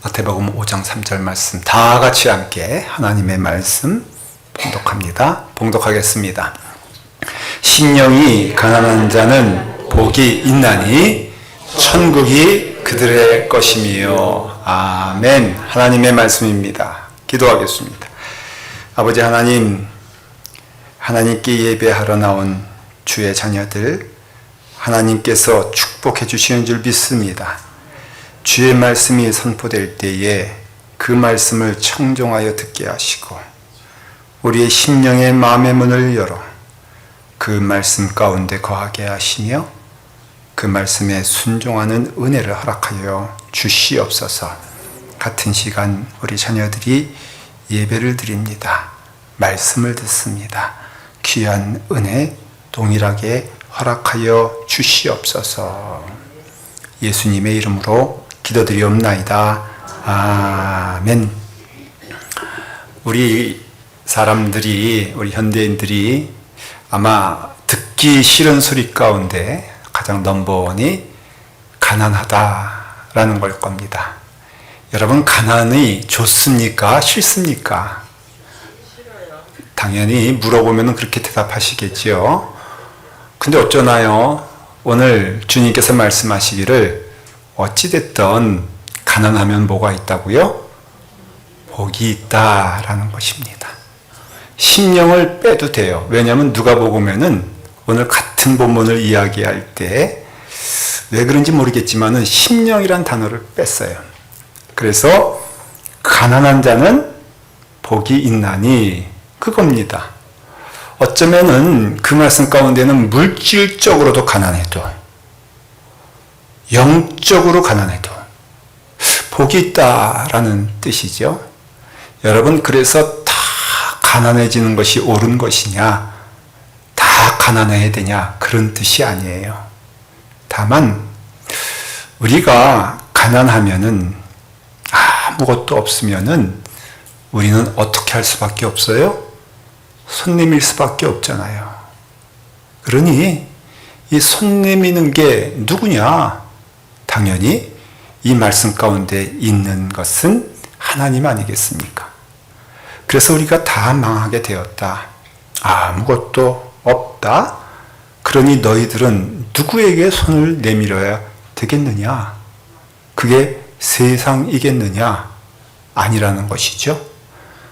마태복음 5장 3절 말씀 다 같이 함께 하나님의 말씀 봉독하겠습니다. 신령이 가난한 자는 복이 있나니 천국이 그들의 것이며. 아멘. 하나님의 말씀입니다. 기도하겠습니다. 아버지 하나님, 하나님께 예배하러 나온 주의 자녀들, 하나님께서 축복해 주시는 줄 믿습니다. 주의 말씀이 선포될 때에 그 말씀을 청종하여 듣게 하시고 우리의 심령의 마음의 문을 열어 그 말씀 가운데 거하게 하시며 그 말씀에 순종하는 은혜를 허락하여 주시옵소서. 같은 시간 우리 자녀들이 예배를 드립니다. 말씀을 듣습니다. 귀한 은혜 동일하게 허락하여 주시옵소서. 예수님의 이름으로 기도드리옵나이다. 아멘. 우리 사람들이, 우리 현대인들이 아마 듣기 싫은 소리 가운데 가장 넘버원이 가난하다라는 걸 겁니다. 여러분, 가난이 좋습니까? 싫습니까? 당연히 물어보면 그렇게 대답하시겠지요. 근데 어쩌나요? 오늘 주님께서 말씀하시기를 어찌됐든 가난하면 뭐가 있다고요? 복이 있다라는 것입니다. 심령을 빼도 돼요. 왜냐하면 누가복음에는 오늘 같은 본문을 이야기할 때 왜 그런지 모르겠지만은 심령이란 단어를 뺐어요. 그래서 가난한 자는 복이 있나니 그겁니다. 어쩌면은 그 말씀 가운데는 물질적으로도 가난해도 영적으로 가난해도 복이 있다라는 뜻이죠. 여러분, 그래서 다 가난해지는 것이 옳은 것이냐, 다 가난해야 되냐, 그런 뜻이 아니에요. 다만 우리가 가난하면은, 아무것도 없으면은 우리는 어떻게 할 수밖에 없어요? 손님일 수밖에 없잖아요. 그러니 이 손님이는 게 누구냐? 당연히 이 말씀 가운데 있는 것은 하나님 아니겠습니까? 그래서 우리가 다 망하게 되었다. 아무것도 없다. 그러니 너희들은 누구에게 손을 내밀어야 되겠느냐? 그게 세상이겠느냐? 아니라는 것이죠.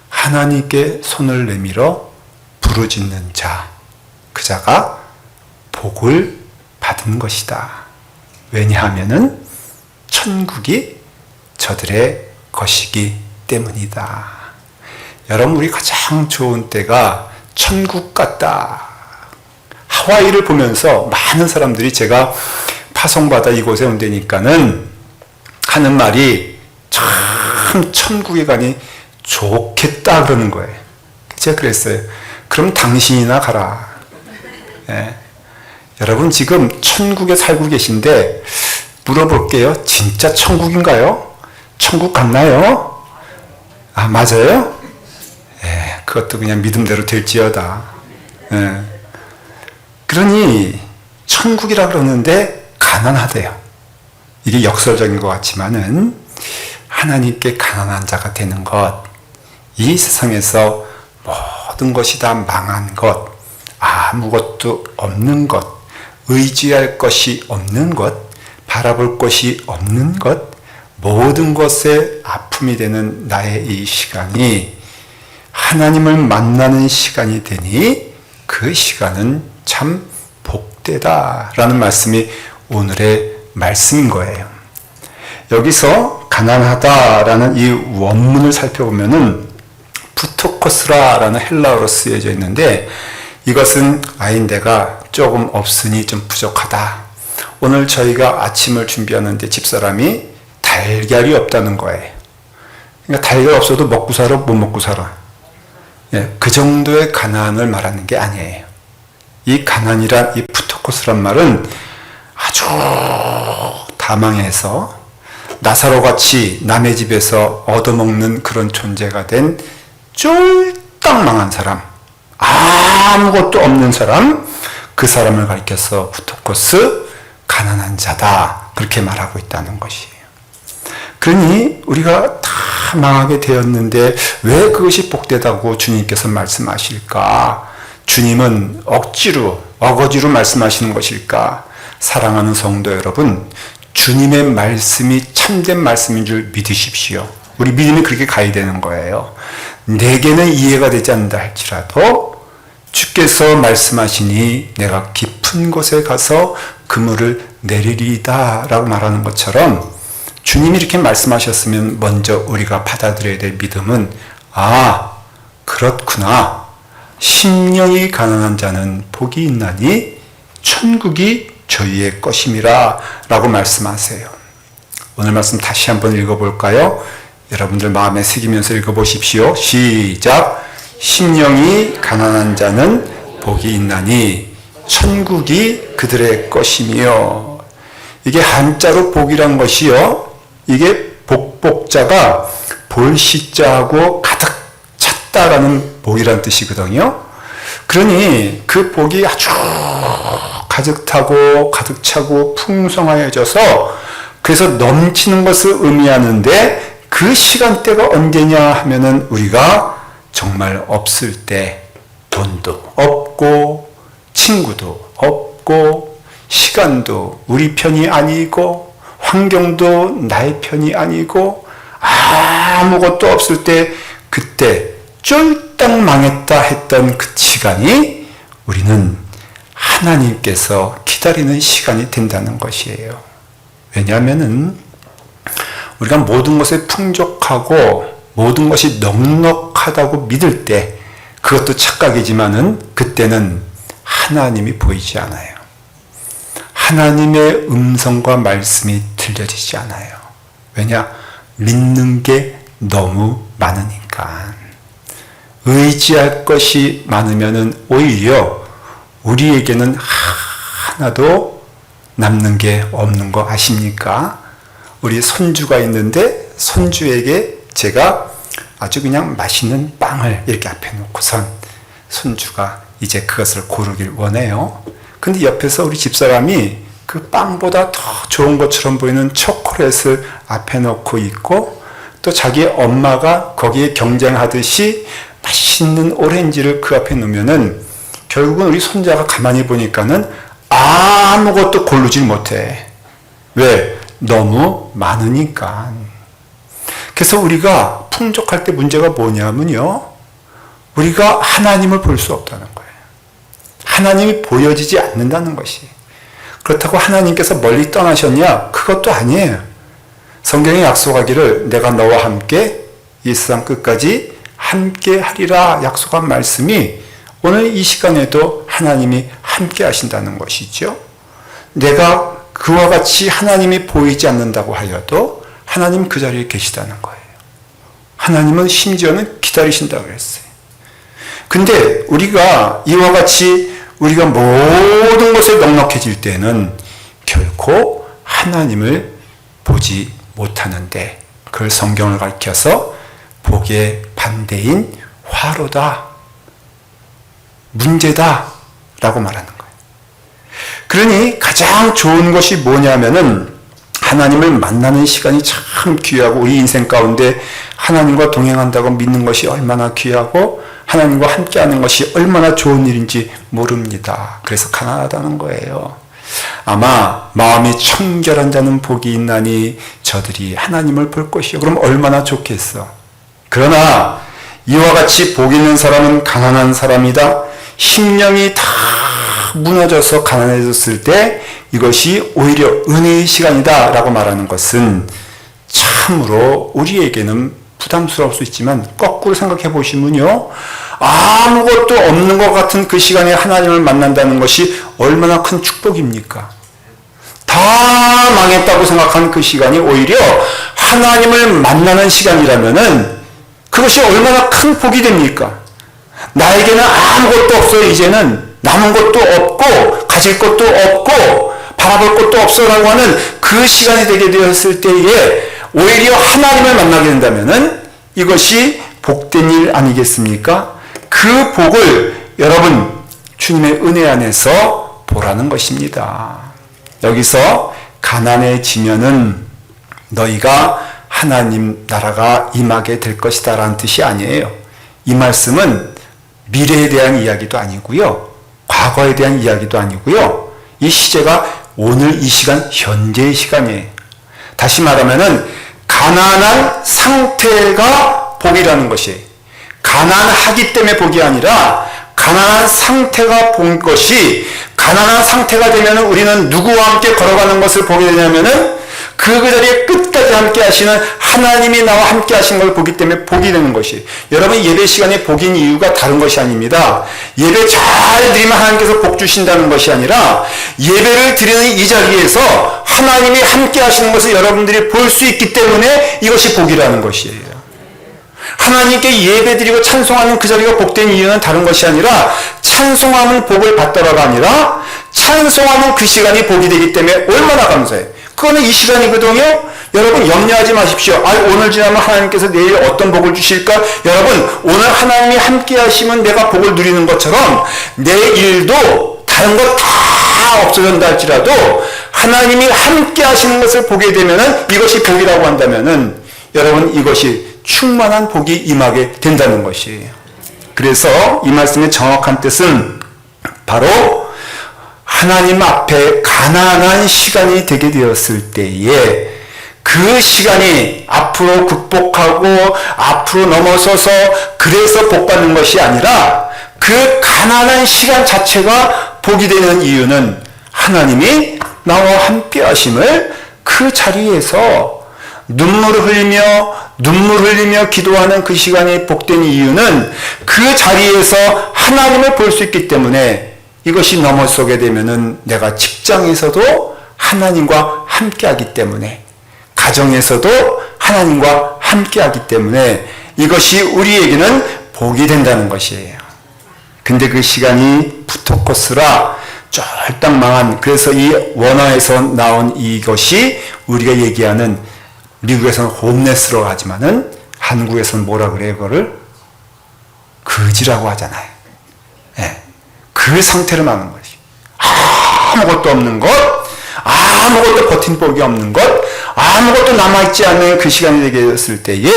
하나님께 손을 내밀어 부르짖는 자, 그 자가 복을 받은 것이다. 왜냐하면은 천국이 저들의 것이기 때문이다. 여러분, 우리 가장 좋은 때가 천국 같다. 하와이를 보면서 많은 사람들이 제가 파송받아 이곳에 온다니까는 하는 말이 참 천국에 가니 좋겠다 그러는 거예요. 제가 그랬어요. 그럼 당신이나 가라. 예. 여러분, 지금 천국에 살고 계신데 물어볼게요. 진짜 천국인가요? 천국 같나요? 맞아요? 예, 그것도 그냥 믿음대로 될지어다. 예. 그러니 천국이라 그러는데 가난하대요. 이게 역설적인 것 같지만은 하나님께 가난한 자가 되는 것, 이 세상에서 모든 것이 다 망한 것, 아무것도 없는 것, 의지할 것이 없는 것, 바라볼 것이 없는 것, 모든 것에 아픔이 되는 나의 이 시간이 하나님을 만나는 시간이 되니 그 시간은 참 복되다라는 말씀이 오늘의 말씀인 거예요. 여기서 가난하다라는 이 원문을 살펴보면은 부토코스라라는 헬라어로 쓰여져 있는데 이것은 내가 조금 없으니 좀 부족하다. 오늘 저희가 아침을 준비하는데 집사람이 달걀이 없다는 거예요. 그러니까 달걀 없어도 먹고 살아, 못 먹고 살아. 예, 그 정도의 가난을 말하는 게 아니에요. 이 가난이란, 이 부토코스란 말은 아주 다망해서 나사로 같이 남의 집에서 얻어먹는 그런 존재가 된 쫄딱 망한 사람, 아무것도 없는 사람, 그 사람을 가리켜서 부토코스, 가난한 자다, 그렇게 말하고 있다는 것이에요. 그러니 우리가 다 망하게 되었는데 왜 그것이 복되다고 주님께서 말씀하실까? 주님은 억지로, 어거지로 말씀하시는 것일까? 사랑하는 성도 여러분, 주님의 말씀이 참된 말씀인 줄 믿으십시오. 우리 믿음이 그렇게 가야 되는 거예요. 내게는 이해가 되지 않는다 할지라도 주께서 말씀하시니 내가 깊은 곳에 가서 그물을 내리리이다 라고 말하는 것처럼 주님이 이렇게 말씀하셨으면 먼저 우리가 받아들여야 될 믿음은 그렇구나. 심령이 가난한 자는 복이 있나니 천국이 저희의 것임이라 라고 말씀하세요. 오늘 말씀 다시 한번 읽어볼까요? 여러분들 마음에 새기면서 읽어보십시오. 시작. 심령이 가난한 자는 복이 있나니 천국이 그들의 것이며. 이게 한자로 복이란 것이요, 이게 복복자가 볼시자하고 가득 찼다라는 복이란 뜻이거든요. 그러니 그 복이 아주 가득 타고 가득 차고 풍성하여져서 그래서 넘치는 것을 의미하는데, 그 시간대가 언제냐 하면은 우리가 정말 없을 때, 돈도 없고 친구도 없고 시간도 우리 편이 아니고 환경도 나의 편이 아니고 아무것도 없을 때, 그때 쫄딱 망했다 했던 그 시간이 우리는 하나님께서 기다리는 시간이 된다는 것이에요. 왜냐하면은 우리가 모든 것에 풍족하고 모든 것이 넉넉하다고 믿을 때, 그것도 착각이지만은 그때는 하나님이 보이지 않아요. 하나님의 음성과 말씀이 들려지지 않아요. 왜냐? 믿는 게 너무 많으니까. 의지할 것이 많으면은 오히려 우리에게는 하나도 남는 게 없는 거 아십니까? 우리 손주가 있는데 손주에게 제가 아주 그냥 맛있는 빵을 이렇게 앞에 놓고선 손주가 이제 그것을 고르길 원해요. 근데 옆에서 우리 집사람이 그 빵보다 더 좋은 것처럼 보이는 초콜릿을 앞에 놓고 있고, 또 자기 엄마가 거기에 경쟁하듯이 맛있는 오렌지를 그 앞에 놓으면은 결국은 우리 손자가 가만히 보니까는 아무것도 고르질 못해. 왜? 너무 많으니까. 그래서 우리가 풍족할 때 문제가 뭐냐면요, 우리가 하나님을 볼 수 없다는 거예요. 하나님이 보여지지 않는다는 것이. 그렇다고 하나님께서 멀리 떠나셨냐? 그것도 아니에요. 성경에 약속하기를 내가 너와 함께 이 세상 끝까지 함께 하리라 약속한 말씀이 오늘 이 시간에도 하나님이 함께 하신다는 것이죠. 내가 그와 같이 하나님이 보이지 않는다고 하여도 하나님 그 자리에 계시다는 거예요. 하나님은 심지어는 기다리신다고 그랬어요. 근데 우리가 이와 같이 우리가 모든 것에 넉넉해질 때는 결코 하나님을 보지 못하는데, 그걸 성경을 가르쳐서 복의 반대인 화로다, 문제다 라고 말하는 거예요. 그러니 가장 좋은 것이 뭐냐면은 하나님을 만나는 시간이 참 귀하고, 우리 인생 가운데 하나님과 동행한다고 믿는 것이 얼마나 귀하고 하나님과 함께하는 것이 얼마나 좋은 일인지 모릅니다. 그래서 가난하다는 거예요. 아마 마음이 청결한 자는 복이 있나니 저들이 하나님을 볼 것이요. 그럼 얼마나 좋겠어. 그러나 이와 같이 복 있는 사람은 가난한 사람이다. 심령이 다 무너져서 가난해졌을 때 이것이 오히려 은혜의 시간이다 라고 말하는 것은 참으로 우리에게는 부담스러울 수 있지만, 거꾸로 생각해 보시면요, 아무것도 없는 것 같은 그 시간에 하나님을 만난다는 것이 얼마나 큰 축복입니까? 다 망했다고 생각한 그 시간이 오히려 하나님을 만나는 시간이라면은 그것이 얼마나 큰 복이 됩니까? 나에게는 아무것도 없어요. 이제는 남은 것도 없고 가질 것도 없고 바라볼 것도 없어라고 하는 그 시간이 되게 되었을 때에 오히려 하나님을 만나게 된다면은 이것이 복된 일 아니겠습니까? 그 복을 여러분 주님의 은혜 안에서 보라는 것입니다. 여기서 가난해지면은 너희가 하나님 나라가 임하게 될 것이다 라는 뜻이 아니에요. 이 말씀은 미래에 대한 이야기도 아니고요, 과거에 대한 이야기도 아니고요, 이 시제가 오늘 이 시간, 현재의 시간이에요. 다시 말하면은 가난한 상태가 복이라는 것이에요. 가난하기 때문에 복이 아니라 가난한 상태가 본 것이, 가난한 상태가 되면 우리는 누구와 함께 걸어가는 것을 보게 되냐면은 그 자리에 끝까지 함께 하시는 하나님이 나와 함께 하신 걸 보기 때문에 복이 되는 것이. 여러분, 예배 시간에 복인 이유가 다른 것이 아닙니다. 예배 잘 드리면 하나님께서 복 주신다는 것이 아니라 예배를 드리는 이 자리에서 하나님이 함께 하시는 것을 여러분들이 볼 수 있기 때문에 이것이 복이라는 것이에요. 하나님께 예배드리고 찬송하는 그 자리가 복된 이유는 다른 것이 아니라 찬송하는 복을 받더라가 아니라 찬송하는 그 시간이 복이 되기 때문에 얼마나 감사해요. 그거는 이 시간이거든요. 여러분 염려하지 마십시오. 오늘 지나면 하나님께서 내일 어떤 복을 주실까? 여러분, 오늘 하나님이 함께 하시면 내가 복을 누리는 것처럼 내 일도 다른 것 다 없어진다 할지라도 하나님이 함께 하시는 것을 보게 되면은 이것이 복이라고 한다면은 여러분, 이것이 충만한 복이 임하게 된다는 것이에요. 그래서 이 말씀의 정확한 뜻은 바로 하나님 앞에 가난한 시간이 되게 되었을 때에 그 시간이 앞으로 극복하고 앞으로 넘어서서 그래서 복받는 것이 아니라 그 가난한 시간 자체가 복이 되는 이유는 하나님이 나와 함께 하심을 그 자리에서 눈물을 흘리며 기도하는 그 시간이 복된 이유는 그 자리에서 하나님을 볼 수 있기 때문에 이것이 넘어서게 되면은 내가 직장에서도 하나님과 함께하기 때문에, 가정에서도 하나님과 함께하기 때문에 이것이 우리에게는 복이 된다는 것이에요. 근데 그 시간이 푸토코스라 쫄딱망한, 그래서 이 원어에서 나온 이것이 우리가 얘기하는, 미국에서는 홈레스라고 하지만은 한국에서는 뭐라 그래요? 그거를 거지라고 하잖아요. 네. 그 상태를 말하는 것이. 아무것도 없는 것, 아무것도 버틴 복이 없는 것, 아무것도 남아있지 않는 그 시간이 되게 됐을 때에,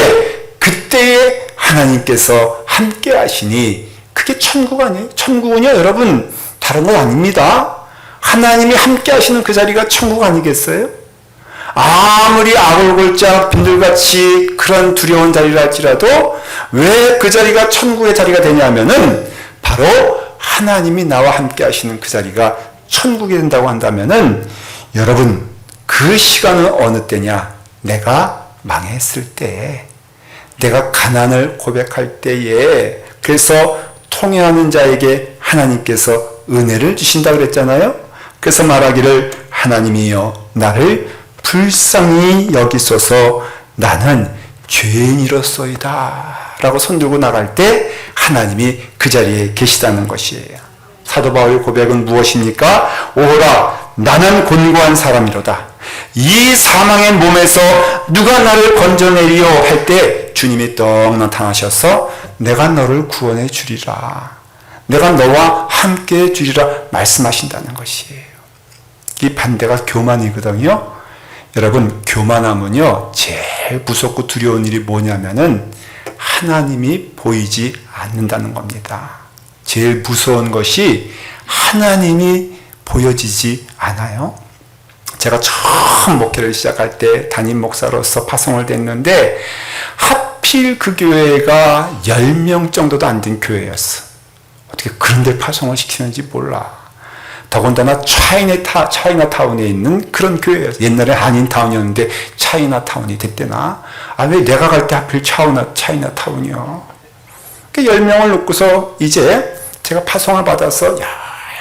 그때에 하나님께서 함께 하시니 그게 천국 아니에요? 천국은요, 여러분, 다른 건 아닙니다. 하나님이 함께 하시는 그 자리가 천국 아니겠어요? 아무리 아골골짝 빈들같이 그런 두려운 자리라 할지라도 왜 그 자리가 천국의 자리가 되냐면은 바로 하나님이 나와 함께 하시는 그 자리가 천국이 된다고 한다면은, 여러분, 그 시간은 어느 때냐? 내가 망했을 때에, 내가 가난을 고백할 때에, 그래서 통회하는 자에게 하나님께서 은혜를 주신다 그랬잖아요. 그래서 말하기를, 하나님이여 나를 불쌍히 여기소서, 나는 죄인이로소이다 라고 손들고 나갈 때 하나님이 그 자리에 계시다는 것이에요. 사도 바울의 고백은 무엇입니까? 오호라 나는 곤고한 사람이로다. 이 사망의 몸에서 누가 나를 건져내리요 할 때 주님이 떡 나타나셔서 내가 너를 구원해 주리라, 내가 너와 함께 해 주리라 말씀하신다는 것이에요. 이 반대가 교만이거든요. 여러분, 교만하면요 제일 무섭고 두려운 일이 뭐냐면은 하나님이 보이지 않는다는 겁니다. 제일 무서운 것이 하나님이 보여지지 않아요. 제가 처음 목회를 시작할 때 담임 목사로서 파송을 됐는데 하필 그 교회가 10명 정도도 안 된 교회였어. 어떻게 그런 데 파송을 시키는지 몰라. 더군다나 차이나타운에 있는 그런 교회였어. 옛날에 한인타운이었는데 차이나타운이 됐대나? 왜 내가 갈 때 하필 차이나타운이요? 그 10명을 놓고서 이제 제가 파송을 받아서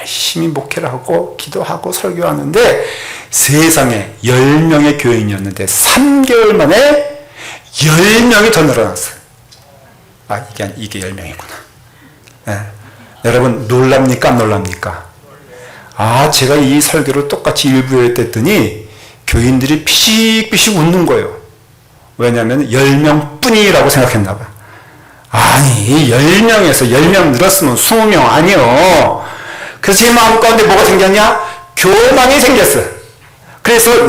열심히 목회를 하고 기도하고 설교하는데 세상에 10명의 교인이었는데 3개월 만에 10명이 더 늘어났어요. 이게 10명이구나. 네. 여러분, 놀랍니까? 안 놀랍니까? 제가 이 설교를 똑같이 일부에 했더니 교인들이 피식피식 웃는 거예요. 왜냐하면 10명 뿐이라고 생각했나 봐요. 아니, 10명에서 10명 늘었으면 20명 아니요. 그래서 제 마음 가운데 뭐가 생겼냐? 교만이 생겼어요. 그래서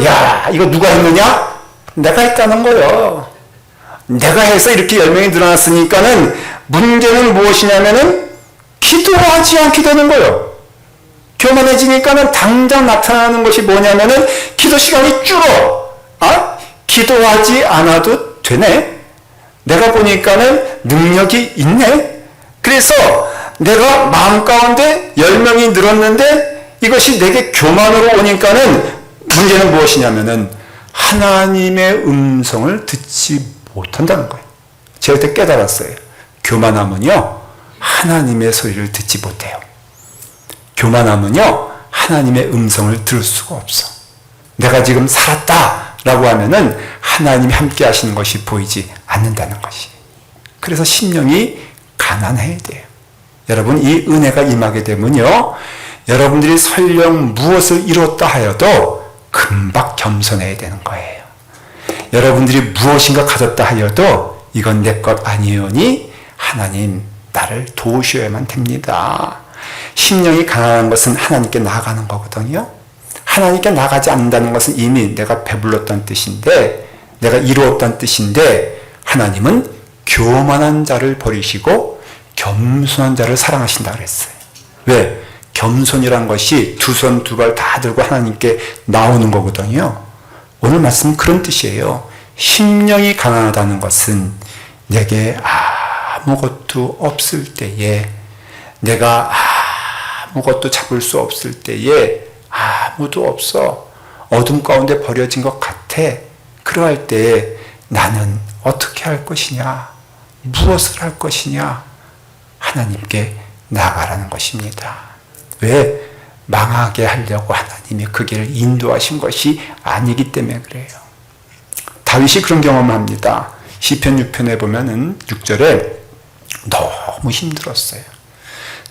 이거 누가 했느냐? 내가 했다는 거예요. 내가 해서 이렇게 10명이 늘어났으니까는 문제는 무엇이냐면은 기도하지 않게 되는 거예요. 교만해지니까는 당장 나타나는 것이 뭐냐면은 기도 시간이 줄어. 기도하지 않아도 되네. 내가 보니까는 능력이 있네. 그래서 내가 마음 가운데 10명이 늘었는데 이것이 내게 교만으로 오니까는 문제는 무엇이냐면은 하나님의 음성을 듣지 못한다는 거예요. 제가 그때 깨달았어요. 교만함은요, 하나님의 소리를 듣지 못해요. 교만함은요, 하나님의 음성을 들을 수가 없어. 내가 지금 살았다라고 하면은 하나님이 함께 하시는 것이 보이지 않는다는 것이. 그래서 심령이 가난해야 돼요. 여러분, 이 은혜가 임하게 되면요, 여러분들이 설령 무엇을 이뤘다 하여도 금방 겸손해야 되는 거예요. 여러분들이 무엇인가 가졌다 하여도 이건 내 것 아니오니 하나님 나를 도우셔야만 됩니다. 심령이 가난한 것은 하나님께 나아가는 거거든요. 하나님께 나가지 않는다는 것은 이미 내가 배불렀다는 뜻인데, 내가 이루었다는 뜻인데, 하나님은 교만한 자를 버리시고 겸손한 자를 사랑하신다 그랬어요. 왜? 겸손이란 것이 두 손 두 발 다 들고 하나님께 나오는 거거든요. 오늘 말씀은 그런 뜻이에요. 심령이 가난하다는 것은 내게 아무것도 없을 때에, 내가 아무것도 잡을 수 없을 때에, 아무도 없어, 어둠 가운데 버려진 것 같아. 그러할 때에 나는 어떻게 할 것이냐, 무엇을 할 것이냐, 하나님께 나아가라는 것입니다. 왜? 망하게 하려고 하나님이 그 길을 인도하신 것이 아니기 때문에 그래요. 다윗이 그런 경험을 합니다. 시편 6편에 보면은 6절에 너무 힘들었어요.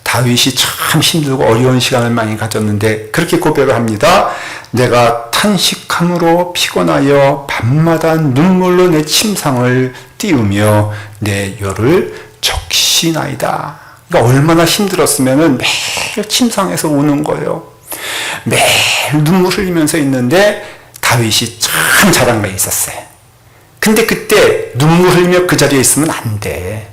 다윗이 참 힘들고 어려운 시간을 많이 가졌는데 그렇게 고백을 합니다. 내가 탄식함으로 피곤하여 밤마다 눈물로 내 침상을 띄우며 내 혀를 적시나이다. 그러니까 얼마나 힘들었으면은 매일 침상에서 우는 거예요. 매일 눈물 흘리면서 있는데 다윗이 참 잘한 게 있었어요. 근데 그때 눈물 흘리며 그 자리에 있으면 안 돼.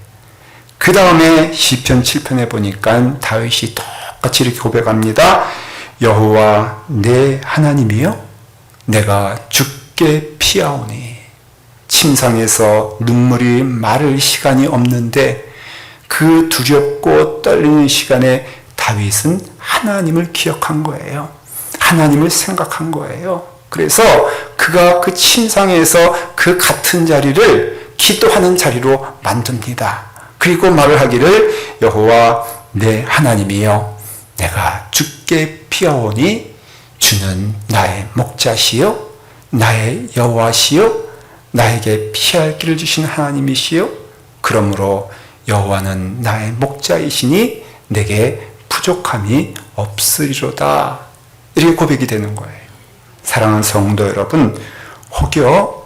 그 다음에 시편 7편에 보니까 다윗이 똑같이 이렇게 고백합니다. 여호와 내 하나님이여, 내가 주께 피하오니. 침상에서 눈물이 마를 시간이 없는데 그 두렵고 떨리는 시간에 다윗은 하나님을 기억한 거예요. 하나님을 생각한 거예요. 그래서 그가 그 침상에서 그 같은 자리를 기도하는 자리로 만듭니다. 그리고 말을 하기를 여호와 내 하나님이여, 내가 주께 피하오니 주는 나의 목자시요 나의 여호와시요 나에게 피할 길을 주신 하나님이시요 그러므로 여호와는 나의 목자이시니 내게 부족함이 없으리로다. 이렇게 고백이 되는 거예요. 사랑하는 성도 여러분, 혹여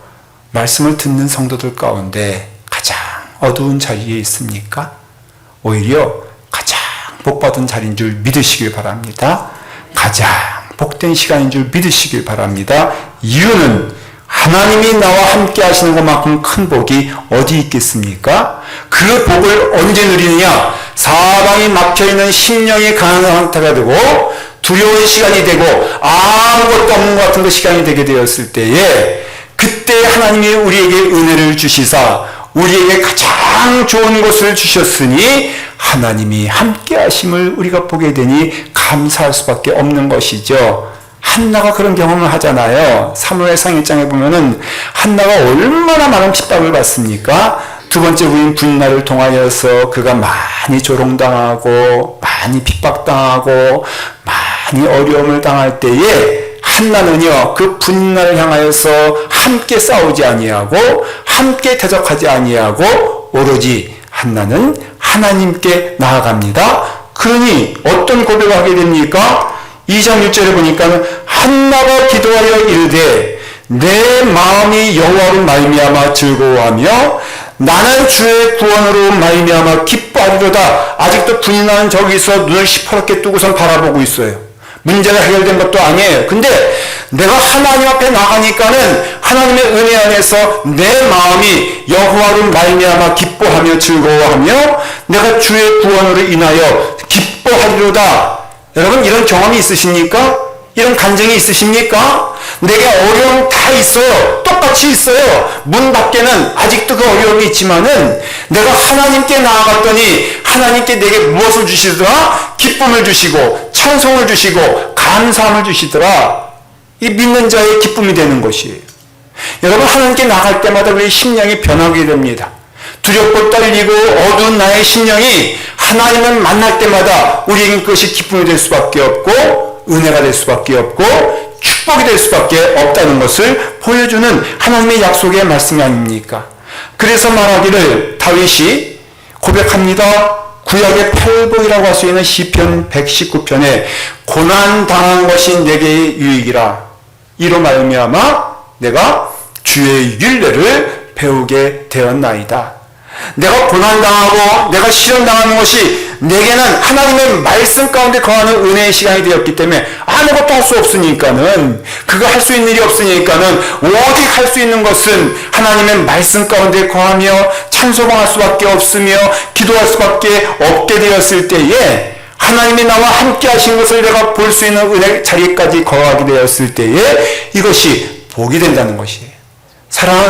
말씀을 듣는 성도들 가운데 가장 어두운 자리에 있습니까? 오히려 가장 복받은 자리인 줄 믿으시길 바랍니다. 가장 복된 시간인 줄 믿으시길 바랍니다. 이유는 하나님이 나와 함께 하시는 것만큼 큰 복이 어디 있겠습니까? 그 복을 언제 누리느냐? 사방이 막혀있는 심령이 가난한 상태가 되고 두려운 시간이 되고 아무것도 없는 것 같은 그 시간이 되게 되었을 때에, 그때 하나님이 우리에게 은혜를 주시사 우리에게 가장 좋은 것을 주셨으니 하나님이 함께 하심을 우리가 보게 되니 감사할 수밖에 없는 것이죠. 한나가 그런 경험을 하잖아요. 사무엘상 1장에 보면은 한나가 얼마나 많은 핍박을 받습니까? 두 번째 부인 분나를 통하여서 그가 많이 조롱당하고 많이 핍박당하고 많이 어려움을 당할 때에 한나는요, 그 분나를 향하여서 함께 싸우지 아니하고 함께 대적하지 아니하고 오로지 한나는 하나님께 나아갑니다. 그러니 어떤 고백을 하게 됩니까? 2장 6절에 보니까 한나가 기도하여 이르되 내 마음이 여호와로 말미암아 즐거워하며 나는 주의 구원으로 말미암아 기뻐하리로다. 아직도 분나는 저기서 눈을 시퍼렇게 뜨고선 바라보고 있어요. 문제가 해결된 것도 아니에요. 근데 내가 하나님 앞에 나가니까는 하나님의 은혜 안에서 내 마음이 여호와로 말미암아 기뻐하며 즐거워하며 내가 주의 구원으로 인하여 기뻐하리로다. 여러분 이런 경험이 있으십니까? 이런 간증이 있으십니까? 내게 어려움 다 있어요. 똑같이 있어요. 문 밖에는 아직도 그 어려움이 있지만은 내가 하나님께 나아갔더니 하나님께 내게 무엇을 주시더라? 기쁨을 주시고 찬송을 주시고 감사함을 주시더라. 이 믿는 자의 기쁨이 되는 것이에요. 여러분 하나님께 나갈 때마다 우리 심령이 변하게 됩니다. 두렵고 떨리고 어두운 나의 심령이 하나님을 만날 때마다 우리에게 그것이 기쁨이 될 수밖에 없고 은혜가 될 수밖에 없고 축복이 될 수밖에 없다는 것을 보여주는 하나님의 약속의 말씀이 아닙니까? 그래서 말하기를 다윗이 고백합니다. 구약의 팔보이라고 할 수 있는 시편 119편에 고난당한 것이 내게 유익이라. 이로 말미암아 내가 주의 율례를 배우게 되었나이다. 내가 고난당하고 내가 시련당하는 것이 내게는 하나님의 말씀 가운데 거하는 은혜의 시간이 되었기 때문에 아무것도 할 수 없으니까는 그거 할 수 있는 일이 없으니까는 오직 할 수 있는 것은 하나님의 말씀 가운데 거하며 찬송할 수밖에 없으며 기도할 수밖에 없게 되었을 때에 하나님이 나와 함께 하신 것을 내가 볼 수 있는 은혜 자리까지 거하게 되었을 때에 이것이 복이 된다는 것이에요. 사랑하는